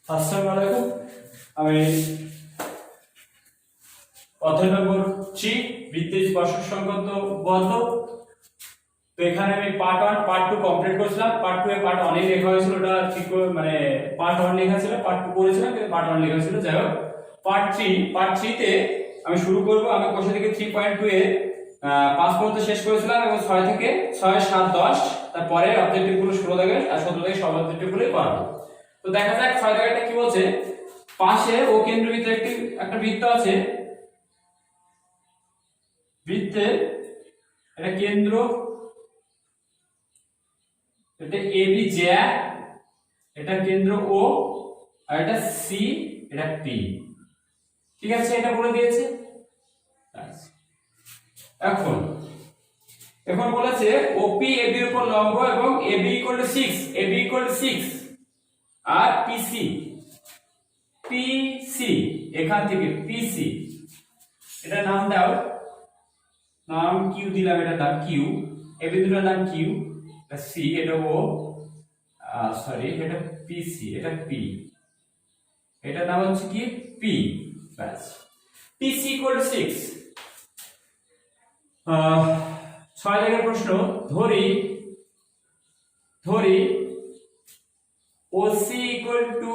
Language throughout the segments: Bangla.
আসসালামু আলাইকুম। আমি অধ্যায় নম্বর 3 বৃত্তের স্পর্শক সংক্রান্ত বদ্ধ। তো এখানে আমি পার্ট 1 পার্ট 2 কমপ্লিট করেছিলাম। পার্ট 2 এ পার্ট 1 এ লেখা হয়েছিল, ওটা ঠিক মানে পার্ট 1 লেখা ছিল, পার্ট 2 করেছিলাম কিন্তু পার্ট 1 লেখা ছিল। যাই হোক, পার্ট 3 তে আমি শুরু করব। আমি কোশ্চেন থেকে 3.2 এ 5 পর্যন্ত শেষ করেছিলাম এবং 6 থেকে 6 7 10 তারপরে অবজেক্টিভ গুলো 16 থেকে আর 17 থেকে সব অবজেক্টিভ গুলোই করাবো। তো দেখা যাক 6 জায়গাটা কি বলছে। পাশে ও কেন্দ্রবৃত্ত একটা বৃত্ত আছে। বৃত্তের এটা কেন্দ্র, এটা এবি জ্যা, এটা কেন্দ্র ও, আর এটা সি, এটা পি। ঠিক আছে, এটা বলে দিয়েছে। এখন এখন বলেছে ওপি এবি এর উপর লম্ব এবং AB equal to 6, AB equal to 6 আর পিসি পিসি এখান থেকে পিসি এটা নাম দাও, নাম কিউ দিলাম, এটা নাম কিউ, এবি দুটোর নাম কিউ, এটা সি, এটা ও, সরি এটা পিসি, এটা পি, এটা নাম হচ্ছে কি পি। ব্যাস, পিসি ইকুয়াল টু 6। 6 জায়গার প্রশ্ন। ধরি ধরি OC equal to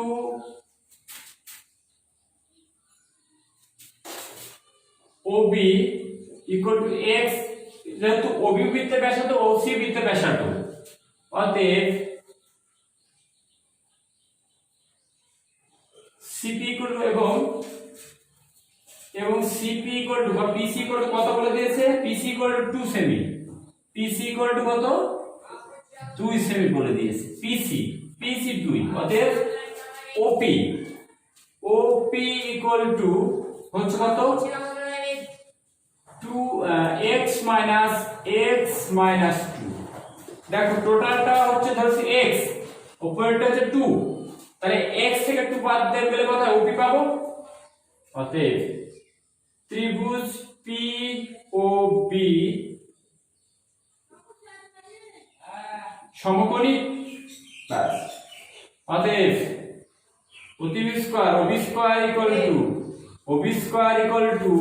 OB equal to x, যেহেতু ওবি বৃত্তের ব্যাসার্ধ ওসি বৃত্তের ব্যাসার্ধ, অতএব সিপি ইকুয়াল টু এবং সিপি ইকুয়াল টু বা পিসি ইকুয়াল টু কত বলে দিয়েছে? পিসি ইকুয়াল টু 2 সেমি, পিসি ইকুয়াল টু কত? 2 সেমি বলে দিয়েছে। পিসি পিসি 2, অতএব ওপি ওপি ইকুয়াল টু হচ্ছে কত? 2x minus x minus 2। দেখো টোটালটা হচ্ছে ধরছি x, উপরেরটা হচ্ছে 2, তাহলে x থেকে 2 বাদ দিয়ে গেলে কত ওপি পাবো? অতএব ত্রিভুজ পি ও বি সমকোণী। ব্যাস, অতএব প্রতিবি square OB square equal to OB square equal to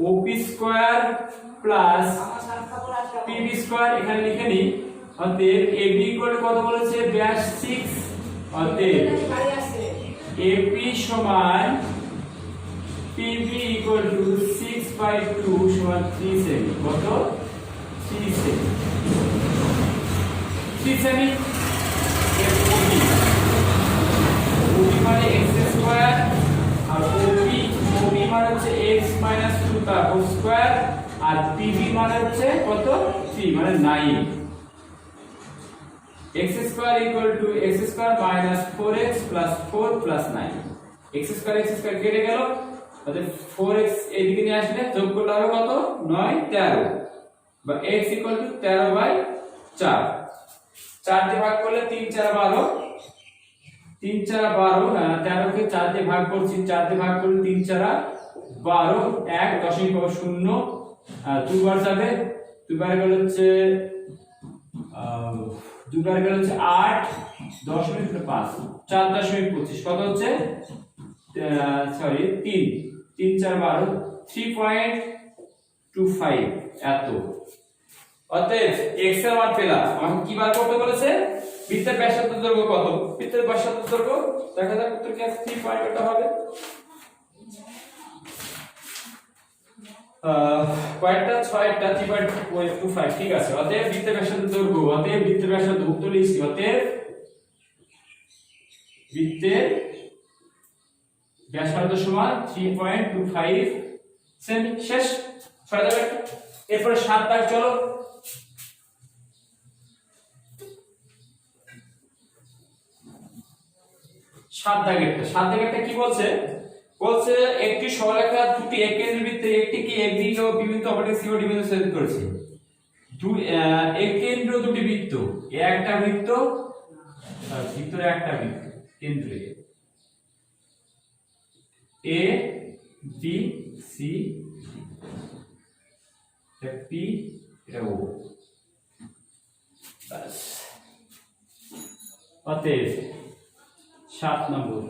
OP square plus PB square, এখানে লিখে নি। অতএব এবি ইকুয়াল টু কত বলেছে? ব্যাস 6, অতএব এবি সমান পিবি ইকুয়াল টু 6/2 সমান 3 সেমি। কত? 3 সেমি, 3 সেমি। ওবি মানে x স্কয়ার আর ওবি মানে হচ্ছে x মাইনাস 2 তার হোল স্কয়ার, আর পিবি মানে হচ্ছে কত? 3 মানে 9। x square equal two x square minus 4x plus 4 plus 9। x square কেটে গেল, অতএব 4x এইদিকে নিয়ে আসলে যোগ করলে হবে কত? 9 13, বা x ইকুয়াল টু 13/4। 4 দিয়ে ভাগ করলে 3 4 12, 3 4 12, 13 কে 4 দিয়ে ভাগ করছি, 4 দিয়ে ভাগ করলে 3 4 12, 1 দশমিক পাবো 0, 2 বার যাবে, 2 বার গেলে হচ্ছে 2 বার গেলে হচ্ছে 8 10.5, 4.25 কত হচ্ছে? সরি 3 3 4 12, 3.25 এত। অতএব x এর মান পেলাম। আমাকে কি বার করতে বলেছে? বৃত্তের ব্যাসার্ধ দৈর্ঘ্য কত? বৃত্তের ব্যাসার্ধ দৈর্ঘ্য দেখা যাক উত্তর কি আছে। 3 এটা হবে কয়টা? 6টা, 3.25। ঠিক আছে, অতএব বৃত্তের ব্যাসার্ধ দৈর্ঘ্য, অতএব বৃত্তের ব্যাসার্ধ উত্তর লিখছি, অতএব বৃত্তের ব্যাসার্ধ সমান 3.25 সেমি। শেষ 6 দাগ। এরপর 7 দাগ, চলো। 7 দাগেরটা কি বলছে? বলছে একটি সরলরেখা দুটি একেন্দ্র বৃত্তে একটিকে এবি ও বিবিন্দু অপরটি সি ও ডি বিন্দু ছেদ করেছে। একেন্দ্র দুটি বৃত্ত, একটা বৃত্ত ভিতরে একটা বৃত্ত, কেন্দ্রে এ বি সি, এটা পি, এটা ও। ব্যাস, অতএব 7 নম্বর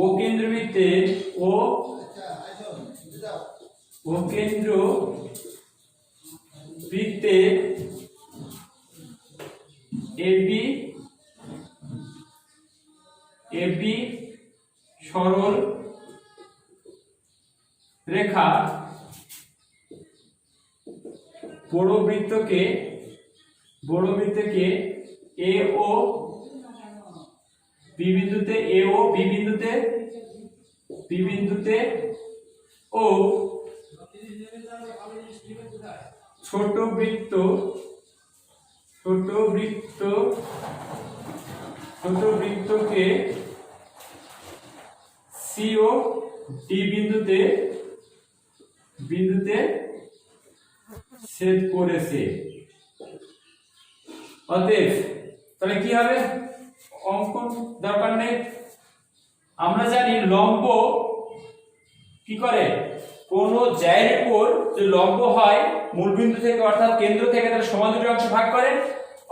ও কেন্দ্রবৃত্তে ও কেন্দ্র বৃত্তে এবি সরল রেখা বড় বৃত্তকে এ ও বি বিন্দুতে ও ছোট বৃত্তকে সি ও ডি বিন্দুতে ছেদ করেছে। অতএব তাহলে কি হবে, অঙ্কন দরকার নেই। আমরা জানি লম্ব কি করে, কোন জ্যায়ের উপর যে লম্ব হয় মূলবিন্দু থেকে অর্থাৎ কেন্দ্র থেকে তার সমান দুটি অংশ ভাগ করে,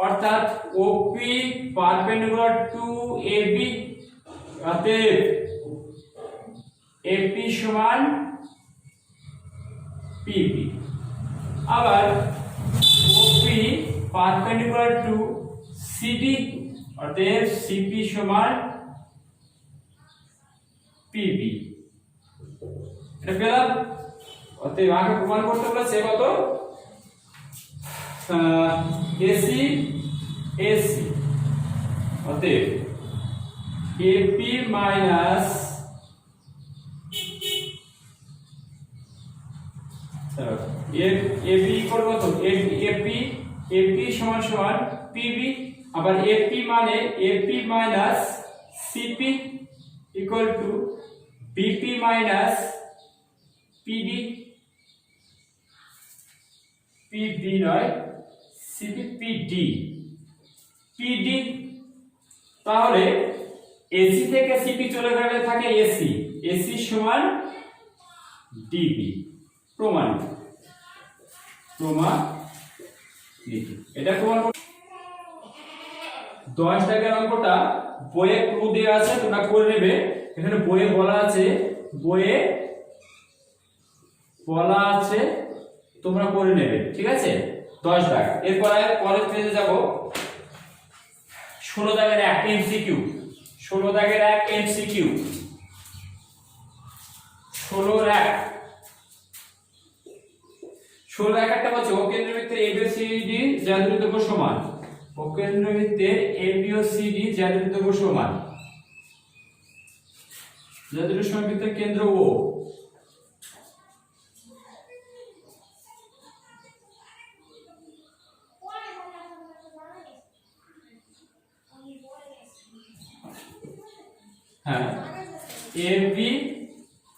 অর্থাৎ ওপি পারপেন্ডিকুলার টু এবি, অতএব এপি সমান পিবি। আবার ওপি পারপেন্ডিকুলার টু সিডি, অতএব সিপি সমান পিবি। এটা পেলাম। অতএব আগে প্রমাণ করতে বলেছে কত, এসি এসি, অতএব এপি মাইনাস এবি ইকুয়াল কত, এপি সমান সমান পিবি। আবার এপি মানে AP minus CP equal to BP minus PD, PB নয় সিপি, পিডি। তাহলে এসি থেকে সিপি চলে গেলে থাকে এসি সমান ডিবি। প্রমাণিত। এটা প্রমাণ। 10 টাকার অঙ্কটা বইয়ে ক্লু দেওয়া আছে, তোমরা করে নেবে। এখানে বইয়ে বলা আছে তোমরা করে নেবে, ঠিক আছে। 10 টাকা। এরপর পরের পেজে যাব। 16 দাগের 1 এমসিকিউ, 16 দাগের 1 এমসিকিউ, 16 একটা বলছে ও কেন্দ্রবৃত্তের এবিসিডি যাদের দৈর্ঘ্য সমান, ও কেন্দ্রবৃত্তের এবিসিডি যাদের দৈর্ঘ্য সমান, যাদের সংবৃত্তের কেন্দ্র ও, হ্যাঁ এবি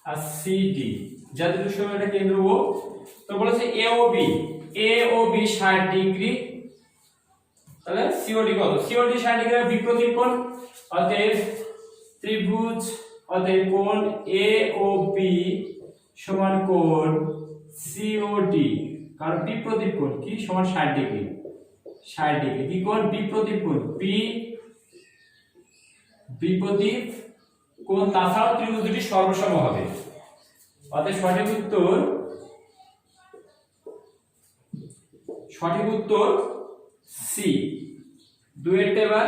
আর সিডি যাদের সমান একটা কেন্দ্র ও। তো বলেছে এওবি 60 ডিগ্রি, তাহলে সিওডি কত, সিওডি 60 ডিগ্রি বিপরীত কোণ। অতএব ত্রিভুজ, অতএব কোণ এওবি সমান কোণ সিওডি, কারণ বিপরীত কোণ কি সমান 60 ডিগ্রি, 60 ডিগ্রি কি কোণ বিপরীত কোণ, পি বিপরীত কোণ। তাছাড়াও ত্রিভুজ দুটি সর্বসম হবে। অতএব সঠিক উত্তর সি। 2 এর টেবিল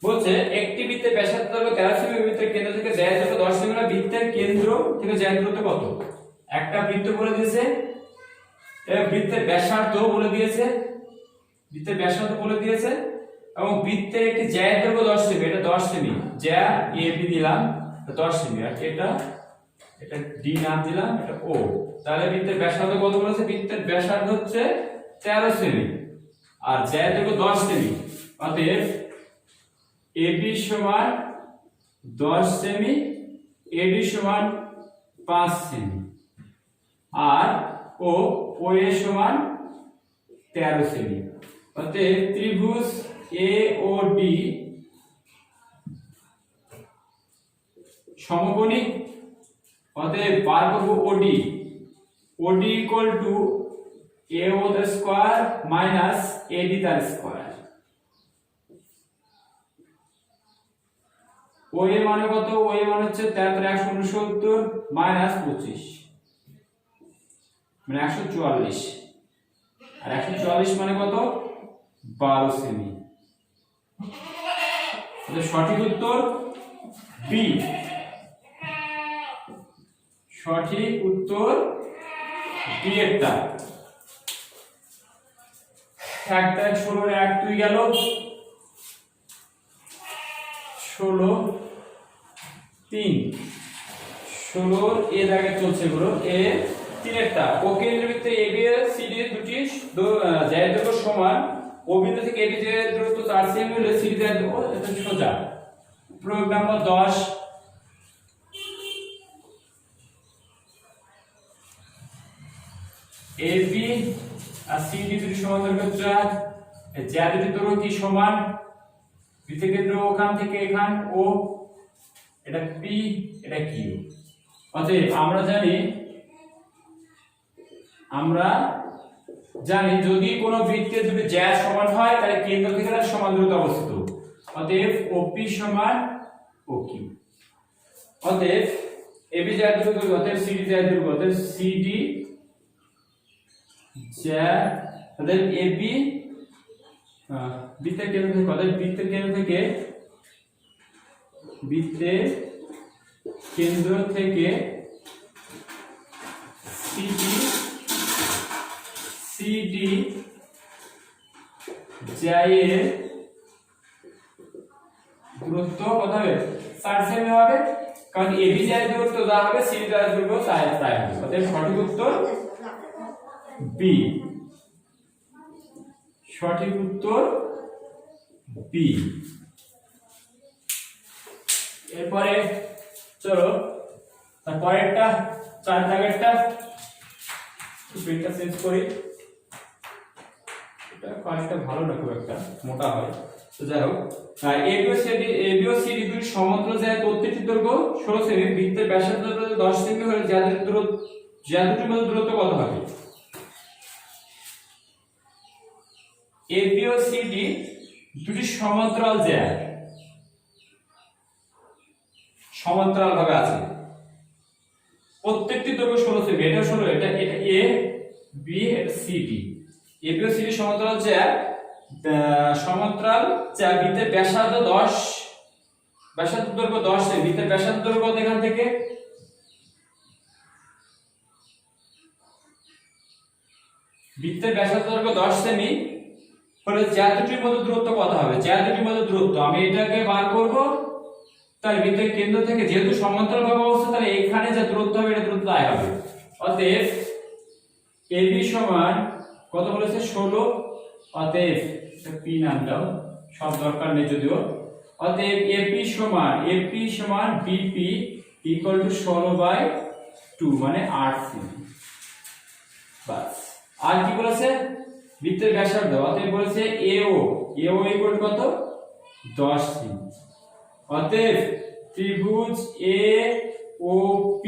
বলছে একটি বৃত্তের ব্যাসার্ধ 13 সেমি, বৃত্তের কেন্দ্র থেকে জ্যায়ের দৈর্ঘ্য 10 সেমি, বৃত্তের কেন্দ্র থেকে জ্যায়ের দূরত্ব কত। একটা বৃত্ত বলে দিয়েছে, বৃত্তের ব্যাসার্ধ বলে দিয়েছে, এবং বৃত্তের একটি জ্যায়ের দৈর্ঘ্য 10 সেমি, এটা 10 সেমি, জ্যা এবি দিলাম 10 সেমি, আর এটা ডি নাম দিলাম, এটা ও। তাহলে বৃত্তের ব্যাসার্ধ কত বলেছে, বৃত্তের ব্যাসার্ধ হচ্ছে 13 সেমি আর জ্যায়ের দৈর্ঘ্য 10 সেমি। অতএব এবি সমান 10 সেমি, এবি সমান 5 সেমি, আর ও এ সমান 13 সেমি। অতএব ত্রিভুজ এ ও ডি সমকোণী। অতএব বার করব OD equal to AO the square minus AD the square। O A মানে কত, ও এ মানে হচ্ছে 73 মাইনাস 25 মানে 144, আর 144 মানে কত 12 সেমি। তাহলে সঠিক উত্তর বি, সঠিক উত্তর বি এরটা। একটা 16 এক 2 গেল, 16 3, 16 এ দাগে চলছে গুলো এ তিনেরটা। ও কেন্দ্রের ভিতরে এ বি এর সিডি দুটি জ্যায়ের দৈর্ঘ্য সমান, ও বিন্দু থেকে এ বি জ্যায়ের দূরত্ব 4 সেমি হলে সিডি জ্যায়ের দৈর্ঘ্য এটা সোজা। প্রয়োগ number 10, A B R CD দুটি সমান দৈর্ঘ্য 4, জ্যা দুটি দৈর্ঘ্য কি সমান, বৃত্তের কেন্দ্র ওখান থেকে এখান ও, এটা পি এটা কিউ। অতএব আমরা জানি যদি কোনো বৃত্তের দুটি জ্যা সমান হয় তাহলে কেন্দ্র থেকে তার সমান দূরত্বে অবস্থিত। অতএব OP সমান OQ। অতএব AB জ্যায়ের দৈর্ঘ্য, অতএব CD জ্যায়ের দৈর্ঘ্য, অতএব CD জ্যা, অতএব AB বৃত্তের কেন্দ্র থেকে, অতএব বৃত্তের কেন্দ্র থেকে CD জ্যায়ের দূরত্ব কত হবে 4 সেমি হবে, কারণ AB জ্যায়ের দূরত্ব যা হবে CD জ্যায়ের দূরত্ব তাই হবে। অতএব সঠিক উত্তর বি, সঠিক উত্তর বি। এরপরে চলো তারপরেরটা 4 দাগেরটা, পেনটা চেঞ্জ করি, এটা কাজটা ভালো না, খুব একটা মোটা হয়। তো যাই হোক, এবি ও সিডি দুটি সমান্তরাল জ্যায়ের প্রত্যেকটির দৈর্ঘ্য 16 সেমি, বৃত্তের ব্যাসার্ধ 10 সেমি হলে জ্যা দুটির মধ্যে দূরত্ব কত হবে? এবি ও সিডি দুটি সমান্তরাল জ্যা সমান্তরাল ভাবে আছে, প্রত্যেকটি দৈর্ঘ্য 16 সেমি, এটা 16, এটা এ বি এটা সিডি। এবি ও সিডি সমান্তরাল জ্যা বৃত্তের ব্যাসার্ধ 10, ব্যাসার্ধ দৈর্ঘ্য 10 সেমি, বৃত্তের ব্যাসার্ধ দৈর্ঘ্য এখান থেকে বৃত্তের ব্যাসার্ধ দৈর্ঘ্য 10 সেমি হলে জ্যা দুটির মধ্যে দূরত্ব কত হবে? জ্যা দুটির মধ্যে দূরত্ব আমি এটাকে বার করব, তাহলে বৃত্তের কেন্দ্র থেকে যেহেতু সমান্তরাল ভাবে অবস্থিত তাহলে এখানে যে দূরত্ব হবে এটা দূরত্ব আই হবে। অতএব AB সমান কত বলেছে 16, অতএব পি নাম দাও, সব দরকার নেই যদিও। অতএব AP সমান BP ইকুয়াল টু 16/2 মানে 8 সেমি। বাস, আর কি বলেছে বৃত্তের ব্যাসার্ধ, অতএব বলেছে AO ইকুয়াল কত 10 সেমি। অতএব ত্রিভুজ AOP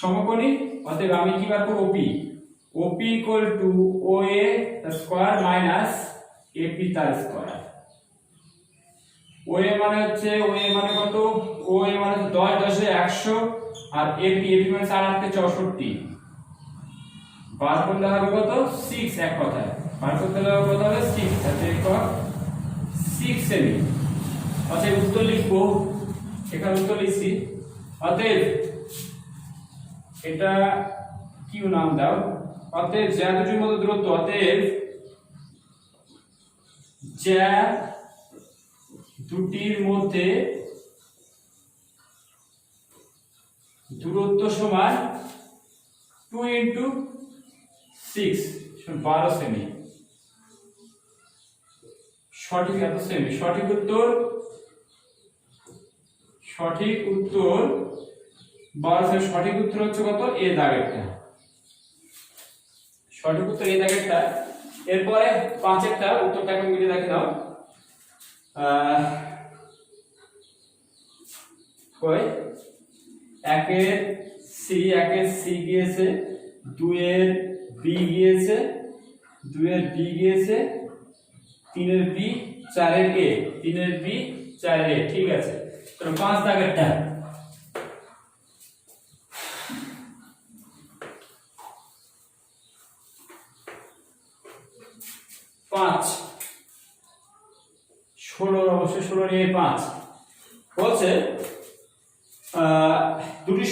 সমকোণী, অতএব আমি কি বার করব OP ইকুয়াল টু OA তার স্কয়ার মাইনাস AP তার স্কয়ার। OA মানে কত, OA মানে 10 10 100 আর AP মানে 4 8 64, বার করলে হবে কত 6, এক কথায় বার করতে হবে কত হবে 6, তাহলে একক 6 সেমি। অতএব উত্তর লিখবো, এখানে উত্তর লিখছি। অতএব এটা কিউ নাম দাও। অতএব জ্যা দুটির মধ্যে দূরত্ব, অতএব জ্যা দুটির মধ্যে দূরত্ব সমান 2 * 6 12 সেমি। সঠিক এত সেমি, সঠিক উত্তর 12 সেমি। সঠিক উত্তর হচ্ছে কত এ দাগেরটা, সঠিক উত্তর এ দাগেরটা। এরপরে 5এরটা উত্তরটাকে মিলে দেখে দাও। কই 1 এর সি গিয়েছে, 2 এর বি গিয়েছে, 2 এর বি গিয়েছে, 3 এর বি, 4 এর a, 3 এর b, 4 এর a, ঠিক আছে। তো 5 দাগেরটা 5 16 অবশ্যই 16 নিয়ে 5 বলছে দুটি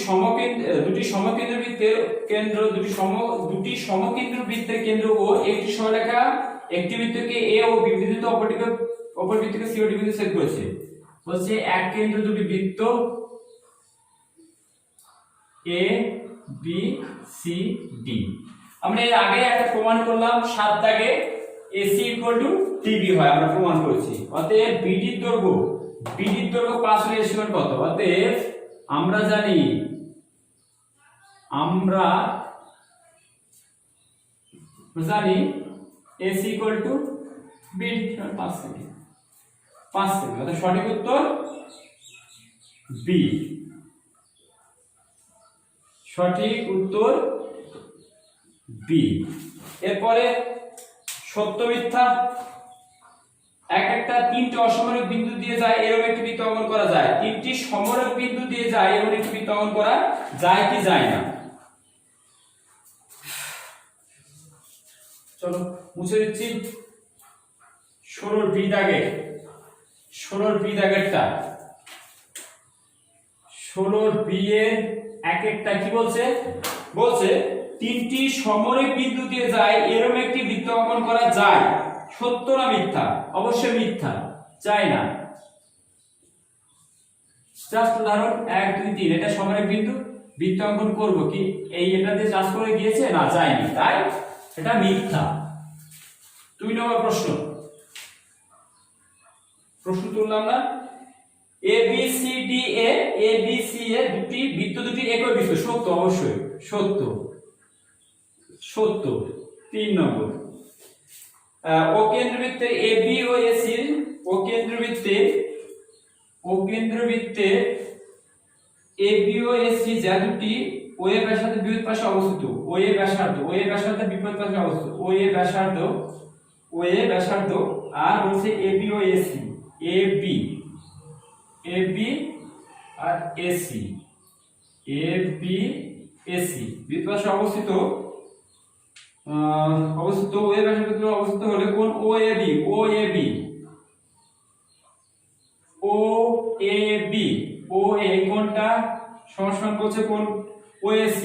সমকেন্দ্র বৃত্তের কেন্দ্র দুটি সমকেন্দ্র বৃত্তের কেন্দ্র ও একটি সরলরেখা একটি বৃত্তকে a ও b বিন্দুতে অপর বৃত্তকে c ও d বিন্দুতে ছেদ করেছে। বলছে এক কেন্দ্র দুটি বৃত্ত a b c d। আমরা এর আগে একটা প্রমাণ করলাম 7 দাগে AC = DB হয়, আমরা প্রমাণ করেছি। অতএব BD এর দৈর্ঘ্য 5 হলে AC মান কত? অতএব আমরা জানি AC = BD 5 সেমি। অর্থাৎ সঠিক উত্তর B। সঠিক উত্তর B। এরপরে সত্য মিথ্যা। একটা তিনটি অসমরক বিন্দু দিয়ে যায় এরকম একটি বৃত্ত অঙ্কন করা যায়। তিনটি সমরক বিন্দু দিয়ে যায় এরকম একটি বৃত্ত অঙ্কন করা যায় কি যায় না? চলো মুছে দিচ্ছি। 16 বি দাগেরটা 16 বি এর এক একটা কি বলছে? বলছে তিনটি সমরক বিন্দু দিয়ে যায় এরকম একটি বৃত্ত অঙ্কন করা যায়। সত্য না মিথ্যা? অবশ্যই মিথ্যা, চাই না। জাস্ট উদাহরণ 1 2 3 এটা সমরক বিন্দু, বৃত্ত অঙ্কন করব কি এই এটাতে চাষ করে গিয়েছে না, যায়নি, তাই এটা মিথ্যা। 2 নম্বর প্রশ্ন তুললাম না। ABCD এ ABC এ দুটি একই বৃত্ত, সত্য, অবশ্যই সত্য। 3 নম্বর ও কেন্দ্রবৃত্তে AB ও AC ও কেন্দ্রবৃত্তে AB ও AC যা দুটি OA ব্যাসার্ধের বিপরীত পাশে অবস্থিত, OA ব্যাসার্ধের বিপরীত পাশে অবস্থিত, OA ব্যাসার্ধ আর বলছে AB ও AC, AB আর AC, AB AC বিপরীত পাশে অবস্থিত OA ব্যাসার্ধ অবস্থিত হলে কোণ OAB OA কোণটা সমান বলছে কোণ OAC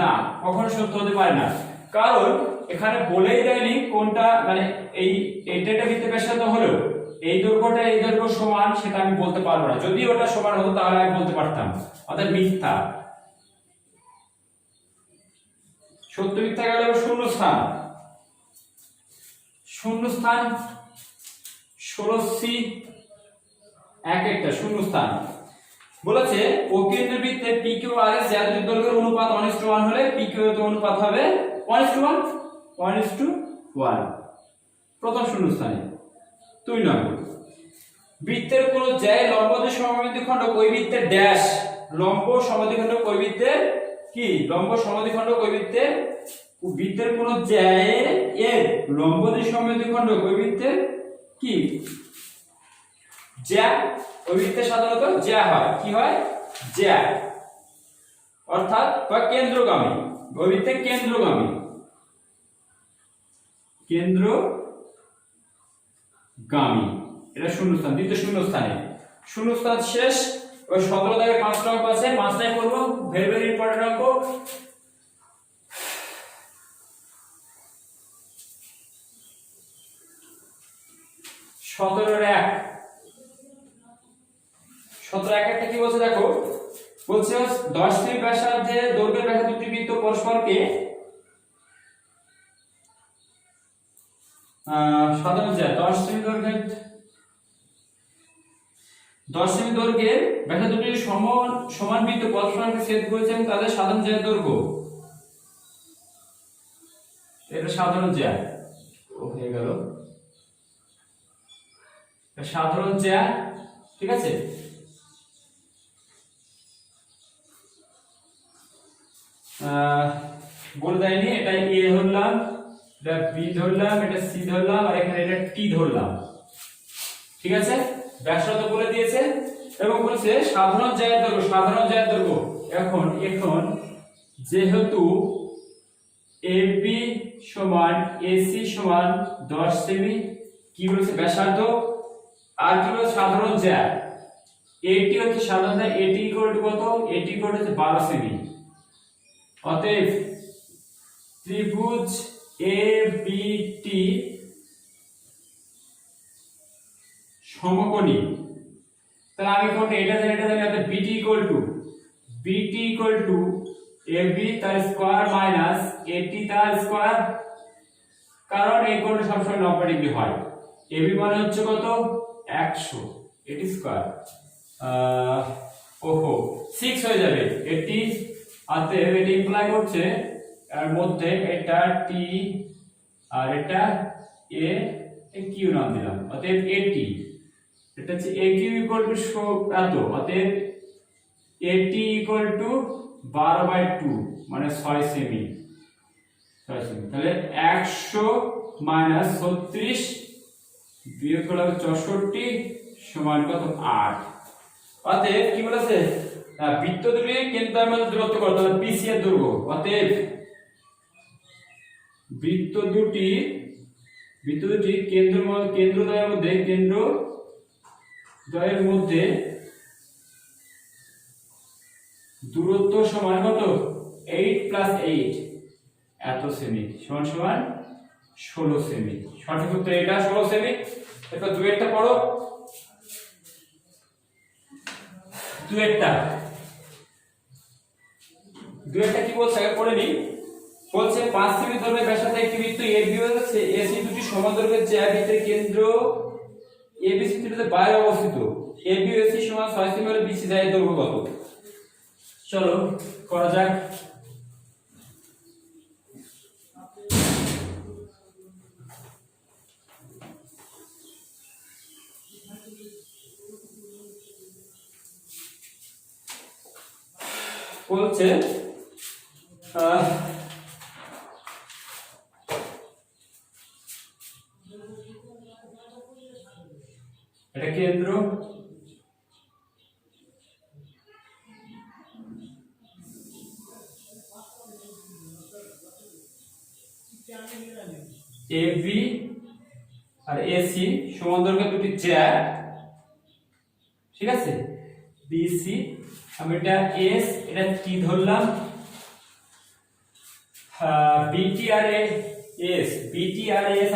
না, কখনো সত্য হতে পারে না। কারণ এখানে বলেই দেয়নি কোনটা, মানে এইটা বৃত্তের ব্যাসার্ধ হলো এই দৈর্ঘ্য সমান, সেটা আমি বলতে পারবো না। যদি ওটা সমান হতো তাহলে আমি বলতে পারতাম, অর্থাৎ মিথ্যা। সত্য মিথ্যা গেল। শূন্য স্থান 16C এক একটা শূন্য স্থান। বলেছে ও কেন্দ্রবৃত্তে PQ আর S যা দুটি দৈর্ঘ্যের অনুপাত 1:1 হলে PQ এর অনুপাত হবে 1:1 প্রথম শূন্য স্থানে। 2 নম্বর বৃত্তের কোন জ্যায় লম্ব যে সমদ্বিখণ্ডক ওই বৃত্তের ড্যাশ লম্ব সমদ্বিখণ্ডক ওই বৃত্তের কি বৃত্তের কোন জ্যায় এর লম্ব যে সমদ্বিখণ্ডক ওই বৃত্তের কি জ্যা, ওই বৃত্তের সাধারণত জ্যা হয়। কি হয়? জ্যা, অর্থাৎ বা কেন্দ্রগামী, ওই বৃত্তের কেন্দ্রগামী এটা শূন্যস্থান। দ্বিতীয় শূন্যস্থান শেষ। ওই 17 দাগে 5টা অঙ্ক আছে, 5টাই করব, ভেরি ভেরি ইম্পর্টেন্ট অঙ্ক। সতেরো এক একটা কি বলছে দেখো, বলছে 10 সেমি ব্যাসার্ধে দৈর্ঘ্যের রেখা দুটি বৃত্ত পরস্পরকে সাধারণ জ্যা 10 সেমি দৈর্ঘ্যের ব্যাসার্ধ দুটি সমান বৃত্ত পরস্পরকে ছেদ করেছেন তাদের সাধারণ জ্যা দৈর্ঘ্য, এটা সাধারণ জ্যা হয়ে গেল, সাধারণ জ্যা। ঠিক আছে, বলে দেয়নি, এটা এ ধরলাম, এটা বি ধরলাম, এটা সি ধরলাম, আর এখানে এটা টি ধরলাম। ঠিক আছে, ব্যাসার্ধ বলে দিয়েছে এবং বলেছে সাধারণ জায়ের দৈর্ঘ্য, সাধারণ জায়ের দৈর্ঘ্য। এখন যেহেতু এবি সমান এসি সমান 10 সেমি, কি বলেছে ব্যাসার্ধ, আর কি বলেছে সাধারণ জ্যা, এটি হচ্ছে সাধারণ জ্যা, এটি ইকুয়াল টু কত, এটি ইকুয়াল টু 12 সেমি। অতএব ত্রিভুজ এবিটি সমকোণী। তাহলে আমি কোন এটা জানি, অর্থাৎ বিটি ইকুয়াল টু এবি তার স্কয়ার মাইনাস এটি তার স্কয়ার, কারণ এই কোণটা সবসময় 90 ডিগ্রি হয়। এবি মানে হচ্ছে কত 100, এটি স্কয়ার ওহো 6 হয়ে যাবে এটি। অতএব এটি ইমপ্লাই করছে এর মধ্যে এটা টি আর এটা এ, কিউ নাম দিলাম। অতএব এটি, এটা হচ্ছে এ কিউ ইকুয়াল টু এত। অতএব এটি ইকুয়াল টু 12/2 মানে 6 সেমি। তাহলে 100 মাইনাস 36 বিয়োগ করলে 64 সমান কত 8। অতএব কি বলেছে বৃত্ত দুটি কেন্দ্রের মধ্যে দূরত্ব কত, বিসি এর দৈর্ঘ্য। অতএব বৃত্ত দুটি কেন্দ্রদ্বয়ের মধ্যে দূরত্ব সমান কত 8 প্লাস 8 এত সেমি সমান 16 সেমি। সঠিক উত্তর এটা 16 সেমি। এরপর দুইটা পড়ো, দুইটা কি বলছে আগে পড়ে নি। বলছে 5 সেমি দৈর্ঘ্যের ব্যাসার্ধের একটি বৃত্ত এবি হচ্ছে এসি দুটি সমান্তরাল জ্যা বৃত্তের কেন্দ্র এবিসি দুটিতে বাইরে অবস্থিত। এবি ও এসি সমান 6 সেমি হলে বিসি জায়ের দৈর্ঘ্য কত? চলো করা যাক। বলছে এটা কেন্দ্র, এবি আর এসি সমান্তরাল দুটি জ্যা, ঠিক আছে, বিসি আমি এটা এস এটা টি ধরলাম, বিটি আর এস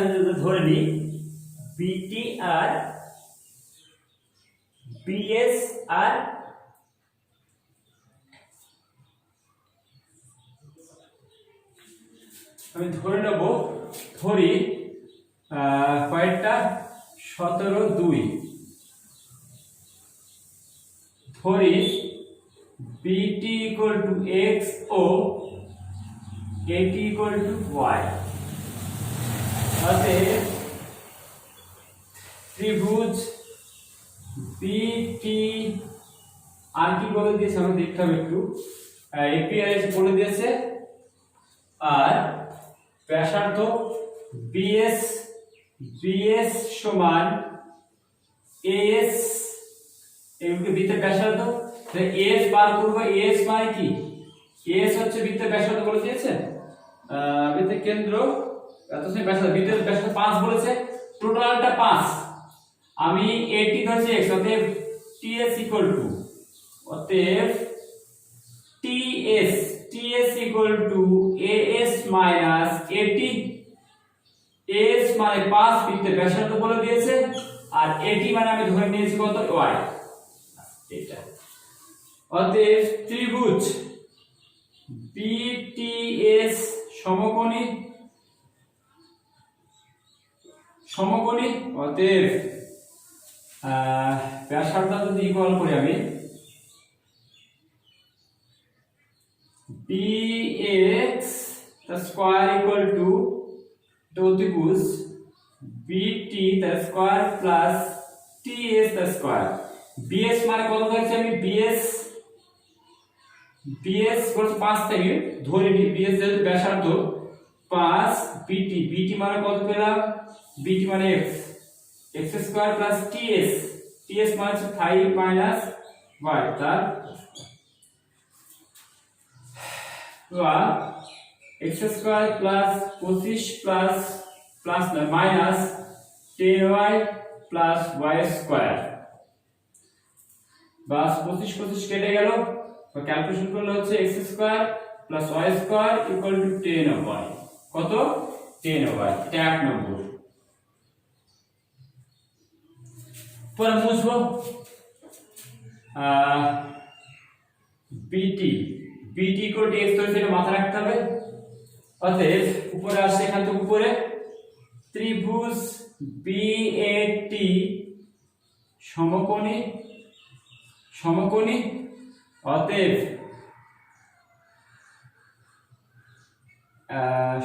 আমি যদি ধরে নিই, বিটি আর বিএস আর আমি ধরে নেব, ধরি কয়েকটা 17 2 ধরি বিটি ইকুয়াল টু এক্স ও এটি ইকুয়াল টু ওয়াই। অতএব ত্রিভুজ বিটি আর কি বলে দিয়েছে আমরা দেখতে হবে একটু, এপিআরএস বলে দিয়েছে, আর ব্যাসার্ধ বিএস সমান এস, এগুলো বৃত্তের ব্যাসার্ধ। এস বার করব, এস মানে কি, এস হচ্ছে বৃত্তের ব্যাসার্ধ বলে দিয়েছে, বৃত্তের কেন্দ্র এত সেমি ব্যাসার্ধ, বৃত্তের ব্যাসার্ধ 5 বলেছে, টোটালটা 5, আমি এটি ধরছি x, অতএব টিএস ইকুয়াল টু, অতএব TS equal to AS minus AT. S মানে 5 বৃত্তের ব্যাসার্ধ বলে দিয়েছে, আর এটি মানে আমি ধরে নিয়েছি কত y, এটা। অতএব ত্রিভুজ বিটিএস সমকোণী, অতএব ব্যাসার্ধ যদি ইকুয়াল করি আমি bx the square equal to ত্রিভুজ bt the square plus ts the square। bs মানে কত ধরেছি আমি, bs বলছে 5 থেকে ধরে নি, bs যেহেতু ব্যাসার্ধ 5 বিটি, বিটি মানে কত পেলাম, বিটি মানে x, x square plus TS, TS মানে 5 মাইনাস y তার বা x square plus 25 plus plus না minus 10y plus y square, বাস 25 25 কেটে গেল, তো ক্যালকুলেশন করলে হচ্ছে x square plus y square equal to 10y, কত 10y, এটা এক নম্বর। পরে মুছবো বিটি, বিটি ইকুয়াল টু x, তো সেটা মাথায় রাখতে হবে। অতএব উপরে আসছে, এখান থেকে উপরে ত্রিভুজ বিএটি সমকোণী, সমকোণী, অতএব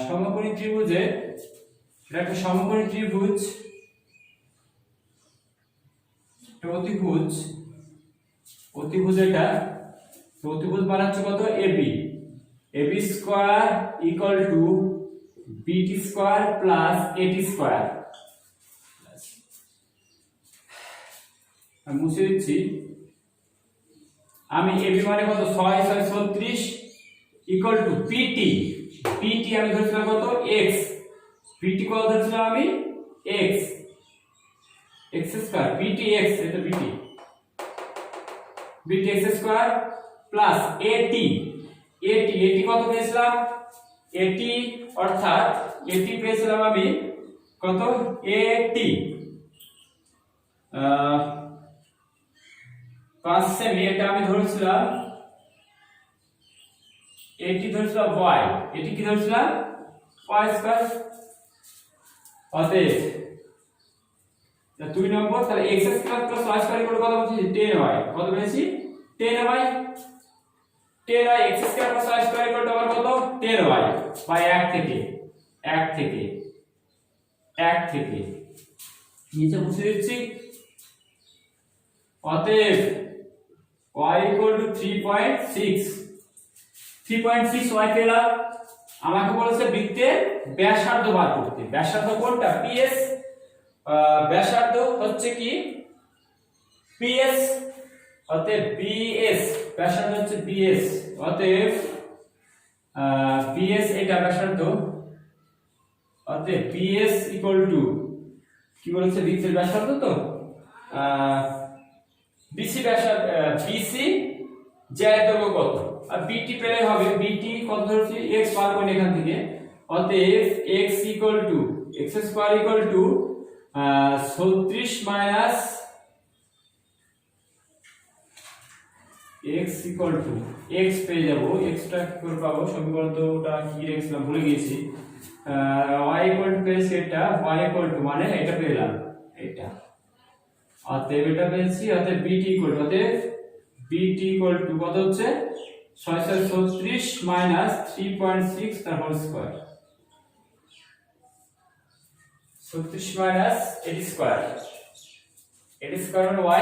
সমকোণী ত্রিভুজে, এটা একটা সমকোণী ত্রিভুজ, অতিভুজ, অতিভুজ এটা, তো অতিভুজ মানে হচ্ছে কত AB, AB square equal to BT square plus AT square. আমি মুছে দিচ্ছি, আমি এবি মানে কত 6 6 36 ইকুয়াল টু বিটি, বিটি আমি ধরেছিলাম কত x, বিটি কত ধরেছিলাম আমি x, x স্কয়ার বিটি x, এটা বিটি, বিটি x স্কয়ার প্লাস এটি, এটি এটি কত পেয়েছিলাম, এটি অর্থাৎ এটি পেয়েছিলাম আমি কত এটি 5 সেমি, এটা আমি ধরেছিলাম, এটি ধরেছিলাম y, এটি কি ধরেছিলাম y স্কয়ার। অতএব 2 নম্বর, তাহলে x square plus y square equal কত বলছি 10y, কত পেয়েছি 10y, 10y x square plus y square equal আবার কত 10y বাই 1 থেকে 1 থেকে 1 থেকে নিচে মুছে দিচ্ছি। অতএব y ইকুয়াল টু 3.6, 3.6 y পেলাম। আমাকে বলেছে বৃত্তের ব্যাসার্ধ বার করতে, ব্যাসার্ধ কোনটা PS, ব্যাসার্ধ হচ্ছে কি PS, অতএব BS, ব্যাসার্ধ হচ্ছে BS, অতএব BS এটা ব্যাসার্ধ, অতএব BS ইকুয়াল টু কি বলেছে বৃত্তের ব্যাসার্ধ, তো BC ব্যাসার্ধ, BC জ্যায়ের দৈর্ঘ্য কত, আর BT পেলে হবে, BT কত ধরছি x বার করে এখান থেকে, অতএব x equal to x square equal two 36 minus x equal to x পেয়ে যাব, x টা কি করে পাবো, সমীকরণ তো ওটা কি রেখেছিলাম ভুলে গেছি, y ইকুয়াল টু পেয়েছি এটা, y ইকুয়াল টু মানে এটা পেলাম এটা, অতএব এটা পেয়েছি, অতএব bt ইকুয়াল টু, অতএব bt ইকুয়াল টু কত হচ্ছে 636 মাইনাস 3.6 তার হোল স্কয়ার, 36 মাইনাস এটি স্কয়ার, এটি স্কয়ার মানে y,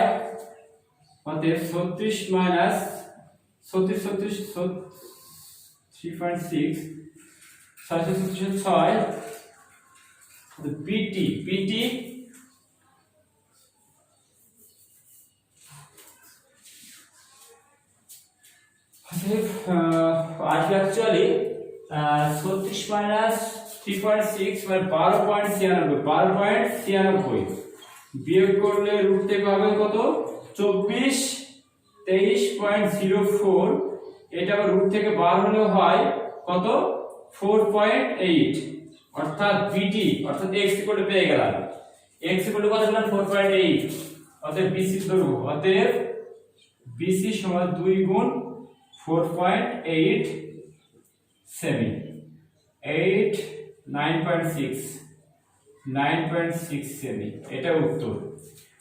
অতএব 36 minus 36 3.6 636 BT, BT actually 36 minus 3.6 মানে 12.96 বিয়োগ করলে রুট থেকে হবে কত 24 23.04, এটা আবার রুট থেকে বার হলে হয় কত 4.8, অর্থাৎ BT অর্থাৎ x ইকুয়াল টু পেয়ে গেলাম, x ইকুয়াল টু কত পেলাম 4.8, অতএব BC ধরব, অতএব BC সমান 2 গুণ 4.8 সেমি 8 9.6 9.6 সেমি, এটা উত্তর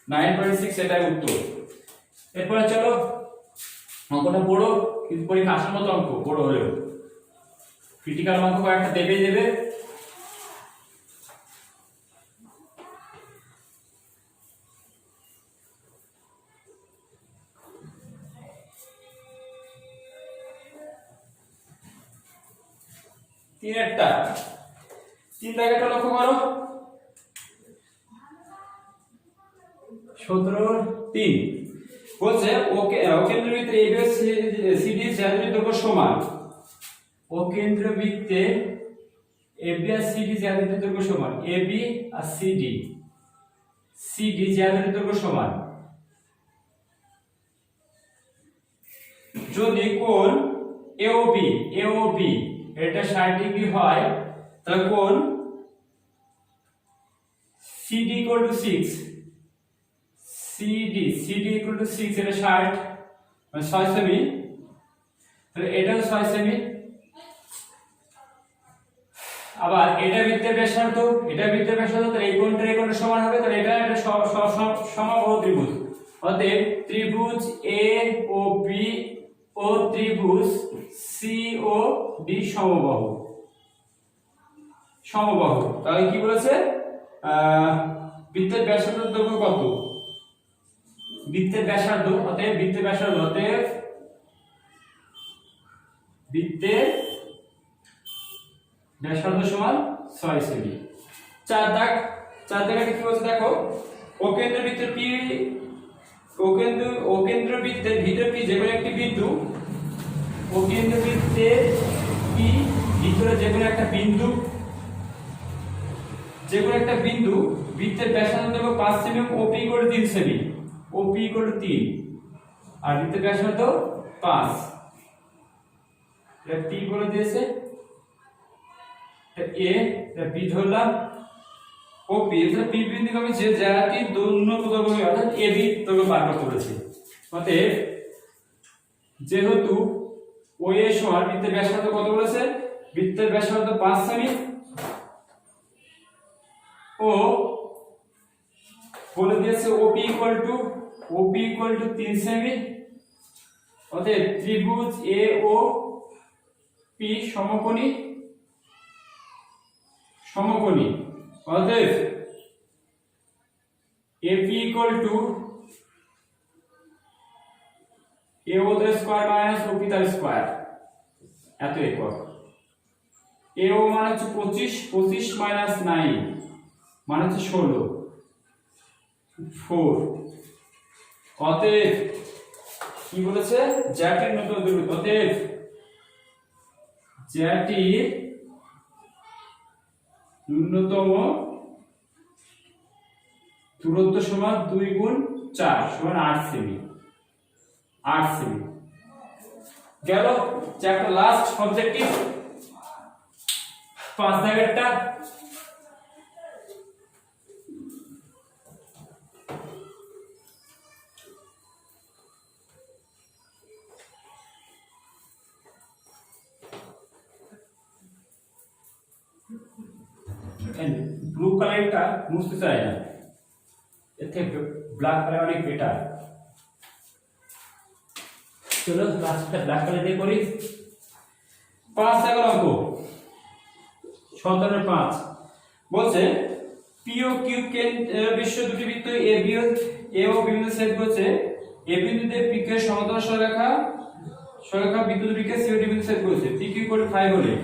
9.6, এটাই উত্তর। এরপরে চলো অঙ্কটা বড়, কিন্তু পরীক্ষা আসার মতো অঙ্ক, বড় হলেও ক্রিটিক্যাল অঙ্ক কয়েকটা দেবে। তিনেরটা 3 দাগেরটা লক্ষ্য করো 17 3 বলছে অকেন্দ্রবৃত্তে AB ও CD জ্যামিতিক দৈর্ঘ্য সমান। অকেন্দ্রবৃত্তে AB আর CD জ্যামিতিক দৈর্ঘ্য সমান। AB আর CD জ্যামিতিক দৈর্ঘ্য সমান। যদি কোণ AOB এটা 60 ডিগ্রি হয় তাহলে কোণ CD = 6 CD = 6 এটা 60 মানে 6 সেমি, তাহলে এটা 6 সেমি। আবার এটা বৃত্তের ব্যাসার্ধ তাহলে এই কোণটা এই কোণের সমান হবে, তাহলে এটা একটা সমবাহু ত্রিভুজ। অতএব ত্রিভুজ AOB ও ত্রিভুজ COD সমবাহু। তাহলে কি বলেছে বৃত্তের ব্যাসার্ধের দৈর্ঘ্য কত? বৃত্তের ব্যাসার্ধ অতএব বৃত্তের ব্যাসার্ধ সমান 6 সেমি। 4 দাগে কি বলছে দেখো অকেন্দ্রবৃত্তের অকেন্দ্রবৃত্তের ভিতরে P যেকোনো একটি বিন্দু, অকেন্দ্রবৃত্তের P ভিতরে যেকোনো একটা বিন্দু বৃত্তের ব্যাসার্ধ দেব 5 সেমি, OP = 3 সেমি, OP = 3 আর বৃত্তের ব্যাসার্ধ 5। এটা P বলে দিয়েছে, এটা A, এটা B ধরলাম। OP এটা P বিন্দুকে আমি যে জায়গাটি উন্নত দৈর্ঘ্য অর্থাৎ AB দৈর্ঘ্য বার করেছি। অতএব যেহেতু OA সমান বৃত্তের ব্যাসার্ধ কত বলেছে? বৃত্তের ব্যাসার্ধ 5 সেমি ও বলে দিয়েছে OP = 3 সেমি। অতএব ত্রিভুজ AOP সমকোণী। অতএব AP = AO² - OP² এত একক। AO মানে হচ্ছে 25 - 9 মানে হচ্ছে 16 4। অতএব কি বলেছে জ্যাটির নতুন দূরত্ব, অতএব জ্যাটির ন্যূনতম দূরত্ব সমান 2 × 4 সমান 8 সেমি। গেল চ্যাপ্টার লাস্ট অবজেক্টিভ 5 দাগেরটা। ব্লু কালারটা মুছতে চাই না, এর থেকে ব্ল্যাক কালার অনেক বেটার। চলো লাস্টটা ব্ল্যাক কালার দিয়ে করি। 5 দাগের অঙ্ক 17/5 বলছে PO Q বিশ্ব দুটি বৃত্ত A ও B বিন্দু ছেদ করছে। A বিন্দুতে PQ এর সমান্তরাল সরলরেখা বিন্দু দুটিকে COD বিন্দু ছেদ করেছে। PQ = 5 হলে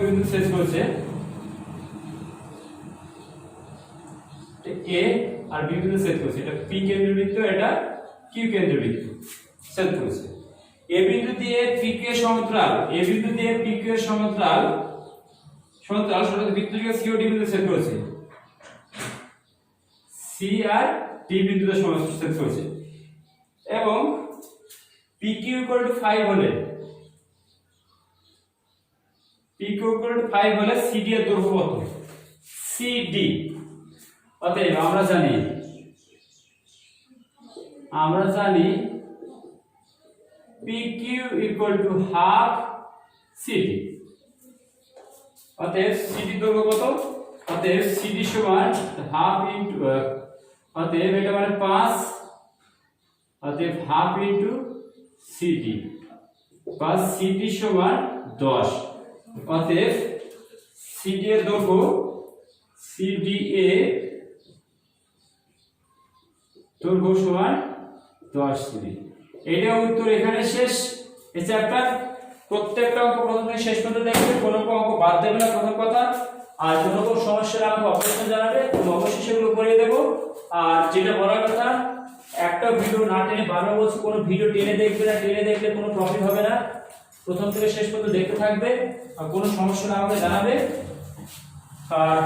বিন্দু ছেদ করেছে A আর B বিন্দু ছেদ করেছে। এটা P কেন্দ্রবৃত্ত, এটা Q কেন্দ্রবৃত্ত ছেদ করেছে। A বিন্দু দিয়ে PQ এর সমান্তরাল সরলরেখা বৃত্তটিকে COD বিন্দু ছেদ করেছে। C আর D বিন্দুতে ছেদ করেছে এবং PQ = 5 হলে CD এর দৈর্ঘ্য কত? CD। অতএব আমরা জানি PQ = half CD। অতএব CD দৈর্ঘ্য কত? অতএব CD সমান half into অতএব এটা মানে 5, অতএব half into CD বা CD সমান 10। অতএব CD এর দৈর্ঘ্য CDA দৈর্ঘ্য সমান 10 সেমি। এইটা উত্তর এখানে শেষ। এই চ্যাপ্টার প্রত্যেকটা অঙ্ক প্রথম থেকে শেষ পর্যন্ত দেখবে, কোনো অঙ্ক বাদ দেবে না প্রথম কথা। আর কোনো কোনো সমস্যার আমাকে অবশ্যই জানাবে, আমি অবশ্যই সেগুলো করে দেবো। আর যেটা বলার কথা, একটা ভিডিও না টেনে, বারবার বলছি কোনো ভিডিও টেনে দেখবে না, টেনে দেখলে কোনো প্রফিট হবে না। প্রথম থেকে শেষ পর্যন্ত দেখতে থাকবে, আর কোনো সমস্যা না আমাকে জানাবে। আর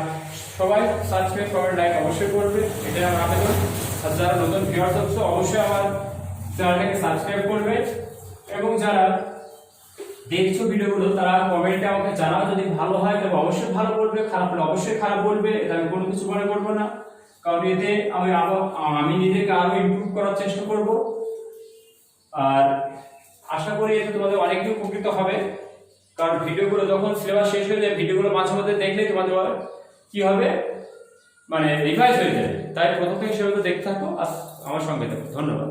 সবাই সাবস্ক্রাইব করবে, লাইক অবশ্যই করবে, এটাই আমার আবেদন। আর যারা নতুন ভিউয়ার্স হচ্ছে অবশ্যই আমার চ্যানেলটাকে সাবস্ক্রাইব করবে, এবং যারা দেখছো ভিডিওগুলো তারা কমেন্টে আমাকে জানাও, যদি ভালো হয় তবে অবশ্যই ভালো বলবে, খারাপ হলে অবশ্যই খারাপ বলবে, এটা আমি কোনো কিছু মনে করবো না। কারণ এতে আমি নিজেকে আরো ইমপ্রুভ করার চেষ্টা করব। আর আশা করি এতে তোমাদের অনেকই উপকৃত হবে, কারণ ভিডিওগুলো যখন সিলেবাস শেষ হয়ে যায়, ভিডিওগুলো মাঝে মধ্যে দেখলে তোমাদের কি হবে, মানে রিভাইজ হয়ে যাবে। তাই প্রথম থেকে সেভাবে দেখতে থাকো আর আমার সঙ্গে থাকো। ধন্যবাদ।